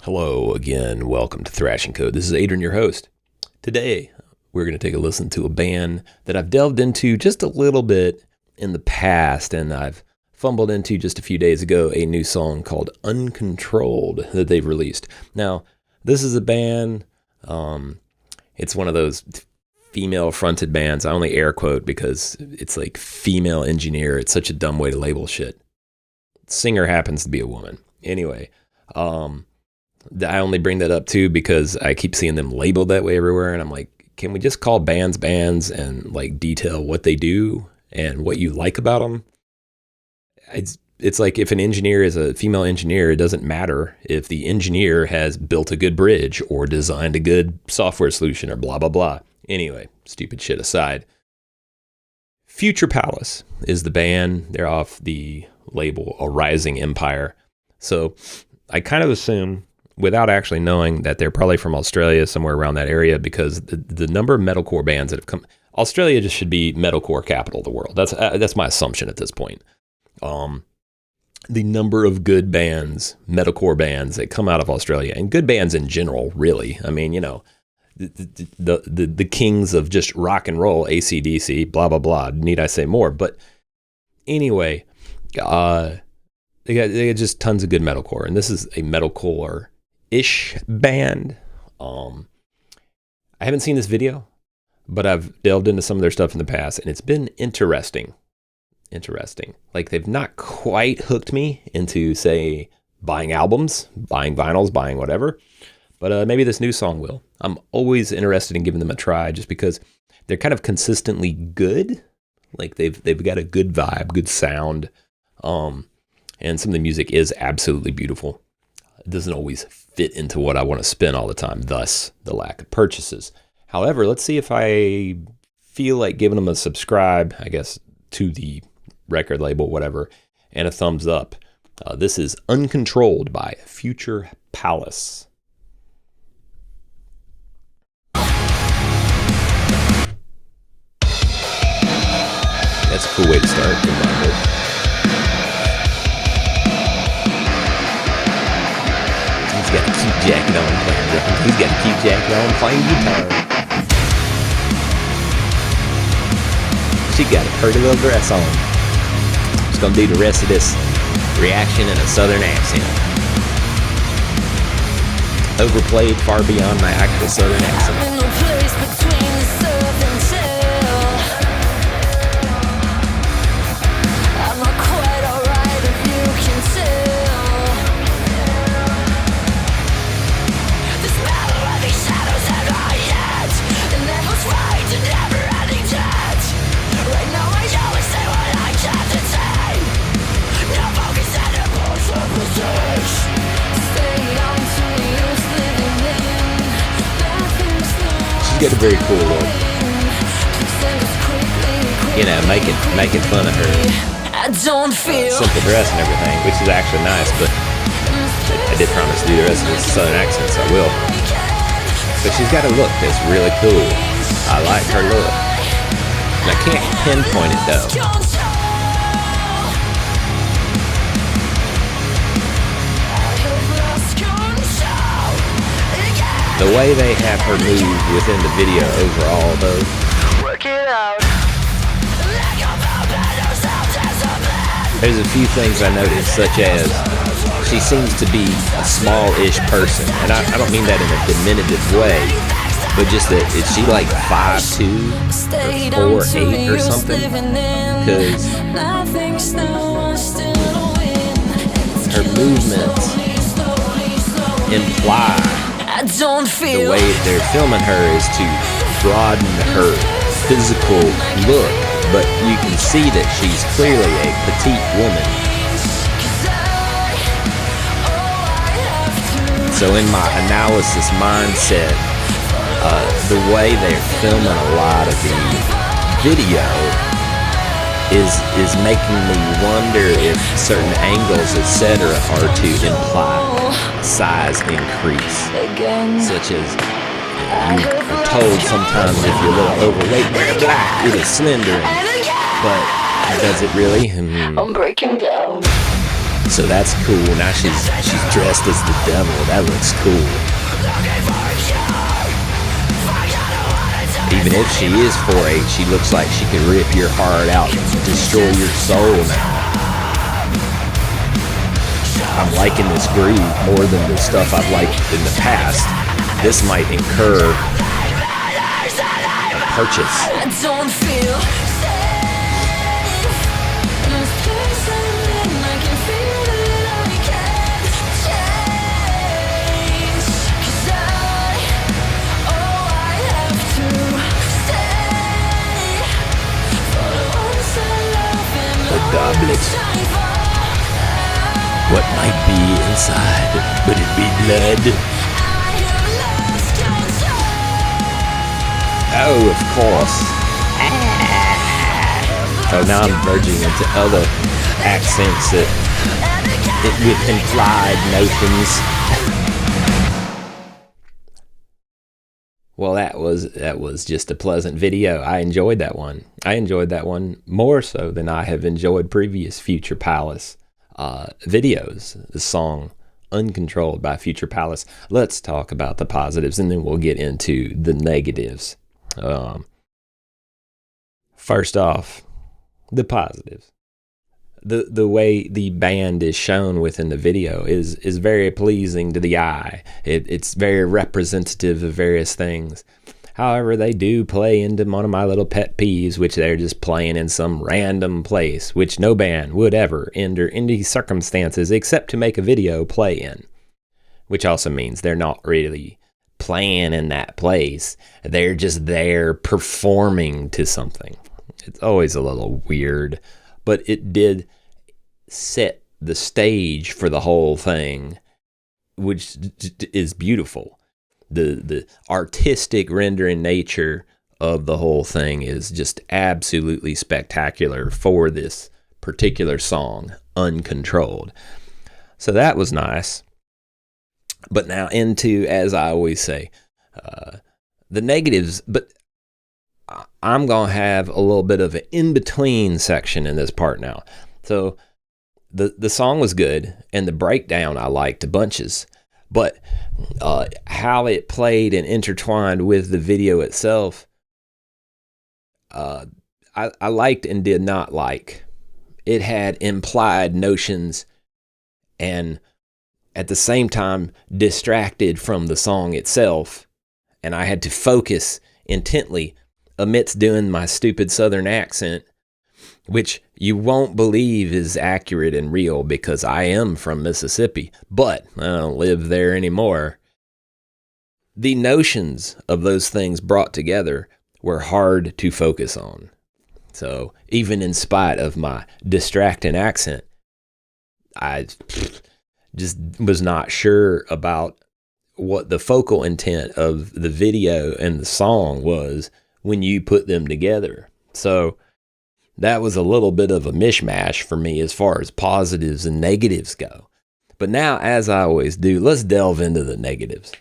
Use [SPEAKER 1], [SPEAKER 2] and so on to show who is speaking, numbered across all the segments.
[SPEAKER 1] Hello again, welcome to Thrashing Code. This is Adron, your host. Today, we're going to take a listen to a band that I've delved into just a little bit in the past, and I've fumbled into just a few days ago a new song called Uncontrolled that they've released. Now, this is a band, it's one of those female-fronted bands. I only air quote because it's like female engineer. It's such a dumb way to label shit. Singer happens to be a woman. Anyway, I only bring that up too because I keep seeing them labeled that way everywhere, and I'm like, can we just call bands and like detail what they do and what you like about them? It's like if an engineer is a female engineer, it doesn't matter if the engineer has built a good bridge or designed a good software solution or blah, blah, blah. Anyway, stupid shit aside. Future Palace is the band. They're off the label ARKOGINTS. So I kind of assume, without actually knowing, that they're probably from Australia, somewhere around that area, because the number of metalcore bands that have come, Australia just should be metalcore capital of the world. That's my assumption at this point. The number of good bands, metalcore bands that come out of Australia, and good bands in general, really. I mean, you know, the kings of just rock and roll, AC/DC, blah blah blah. Need I say more? But anyway, they got just tons of good metalcore, and this is a metalcore-ish band. I haven't seen this video, but I've delved into some of their stuff in the past, and it's been interesting. Like, they've not quite hooked me into, say, buying albums, buying vinyls, buying whatever, but maybe this new song will. I'm always interested in giving them a try just because they're kind of consistently good. Like, they've got a good vibe, good sound, and some of the music is absolutely beautiful. It doesn't always fit into what I want to spend all the time, thus the lack of purchases. However, let's see if I feel like giving them a subscribe, I guess, to the record label, whatever, and a thumbs up. This is Uncontrolled by Future Palace. That's a cool way to start, in my book. He's got a cute jacket on playing guitar. He's got a cute jacket on playing guitar. She got a pretty little dress on. Just gonna do the rest of this reaction in a southern accent. Overplayed far beyond my actual southern accent. She's got a very cool look. You know, making fun of her simple dress and everything, which is actually nice, but I did promise to do the rest of this southern accent, so I will. But she's got a look that's really cool. I like her look. And I can't pinpoint it though. The way they have her move within the video overall, though. There's a few things I noticed, such as she seems to be a small-ish person. And I don't mean that in a diminutive way, but just that, is she like 5'2", or 4'8", or something? Because her movements imply the way they're filming her is to broaden her physical look, but you can see that she's clearly a petite woman. So in my analysis mindset, the way they're filming a lot of the video is making me wonder if certain angles, etc., are to imply size increase, such as you are told sometimes if you're a little overweight, wear black, it is slender, but does it really?
[SPEAKER 2] I'm breaking down.
[SPEAKER 1] So that's cool. Now she's dressed as the devil. That looks cool. Even if she is 4'8", she looks like she could rip your heart out, destroy your soul now. I'm liking this groove more than the stuff I've liked in the past. This might incur a purchase.
[SPEAKER 2] I don't feel safe in this place I'm in. I can feel that I can't change. 'Cause I have to stay for the ones I love and
[SPEAKER 1] The goblet. What might be inside? Would it be blood? Oh, of course. So now I'm verging into other accents that with implied notions. Well, that was just a pleasant video. I enjoyed that one. I enjoyed that one more so than I have enjoyed previous Future Palace videos. The song Uncontrolled by Future Palace. Let's talk about the positives and then we'll get into the negatives. First off, the positives. The way the band is shown within the video is very pleasing to the eye. It's very representative of various things. However, they do play into one of my little pet peeves, which they're just playing in some random place, which no band would ever, under any circumstances, except to make a video, play in. Which also means they're not really playing in that place. They're just there performing to something. It's always a little weird, but it did set the stage for the whole thing, which is beautiful. The artistic rendering nature of the whole thing is just absolutely spectacular for this particular song, Uncontrolled. So that was nice. But now into, as I always say, the negatives. But I'm going to have a little bit of an in-between section in this part now. So the song was good, and the breakdown I liked bunches. But how it played and intertwined with the video itself, I liked and did not like. It had implied notions and at the same time distracted from the song itself, and I had to focus intently amidst doing my stupid southern accent, which you won't believe is accurate and real because I am from Mississippi, but I don't live there anymore. The notions of those things brought together were hard to focus on. So even in spite of my distracting accent, I just was not sure about what the focal intent of the video and the song was when you put them together. So that was a little bit of a mishmash for me as far as positives and negatives go. But now, as I always do, let's delve into the negatives.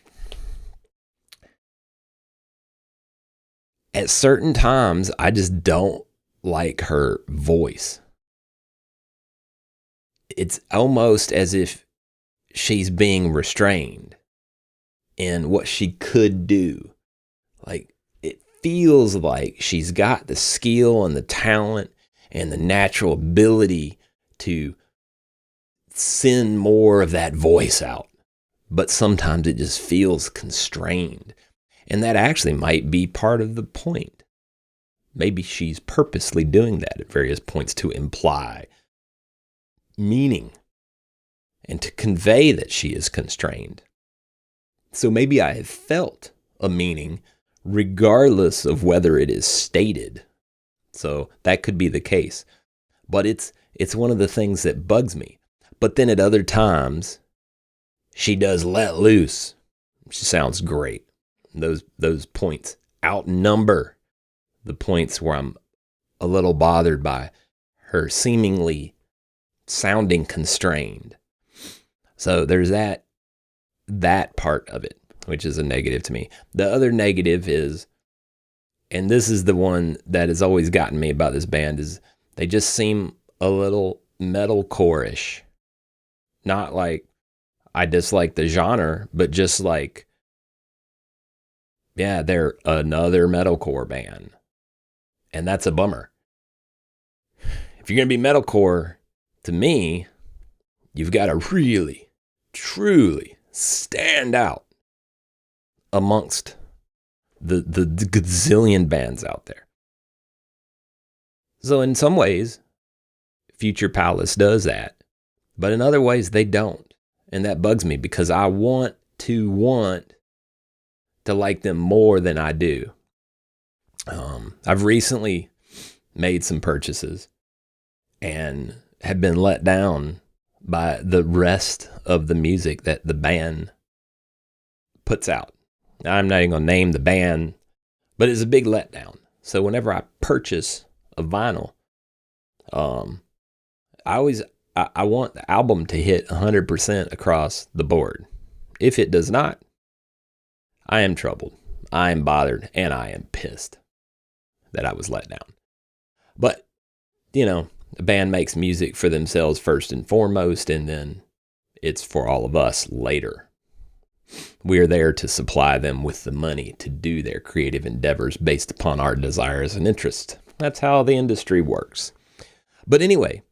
[SPEAKER 1] At certain times, I just don't like her voice. It's almost as if she's being restrained in what she could do. Like, it feels like she's got the skill and the talent and the natural ability to send more of that voice out. But sometimes it just feels constrained. And that actually might be part of the point. Maybe she's purposely doing that at various points to imply meaning and to convey that she is constrained. So maybe I have felt a meaning regardless of whether it is stated. So that could be the case. But it's one of the things that bugs me. But then at other times, she does let loose. She sounds great. Those points outnumber the points where I'm a little bothered by her seemingly sounding constrained. So there's that part of it, which is a negative to me. The other negative is, and this is the one that has always gotten me about this band, is they just seem a little metalcore-ish. Not like I dislike the genre, but just like, yeah, they're another metalcore band. And that's a bummer. If you're going to be metalcore, to me, you've got to really, truly stand out amongst the gazillion bands out there. So in some ways, Future Palace does that. But in other ways, they don't. And that bugs me because I want to like them more than I do. I've recently made some purchases and have been let down by the rest of the music that the band puts out. Now, I'm not even going to name the band, but it's a big letdown. So whenever I purchase a vinyl, I want the album to hit 100% across the board. If it does not, I am troubled, I am bothered, and I am pissed that I was let down. But, you know, the band makes music for themselves first and foremost, and then it's for all of us later. We are there to supply them with the money to do their creative endeavors based upon our desires and interests. That's how the industry works. But anyway,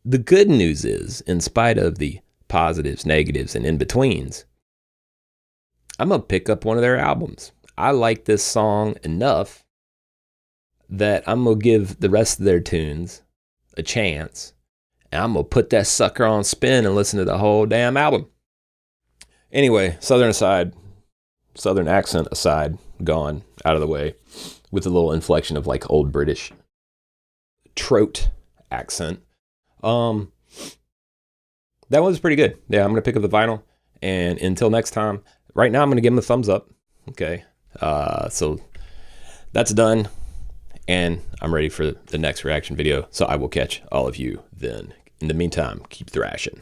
[SPEAKER 1] the good news is, in spite of the positives, negatives, and in-betweens, I'm going to pick up one of their albums. I like this song enough that I'm going to give the rest of their tunes a chance. And I'm going to put that sucker on spin and listen to the whole damn album. Anyway, Southern accent aside, gone, out of the way, with a little inflection of like old British trote accent. That was pretty good. Yeah, I'm going to pick up the vinyl. And until next time, right now I'm going to give them a thumbs up. Okay. So that's done. And I'm ready for the next reaction video. So I will catch all of you then. In the meantime, keep thrashing.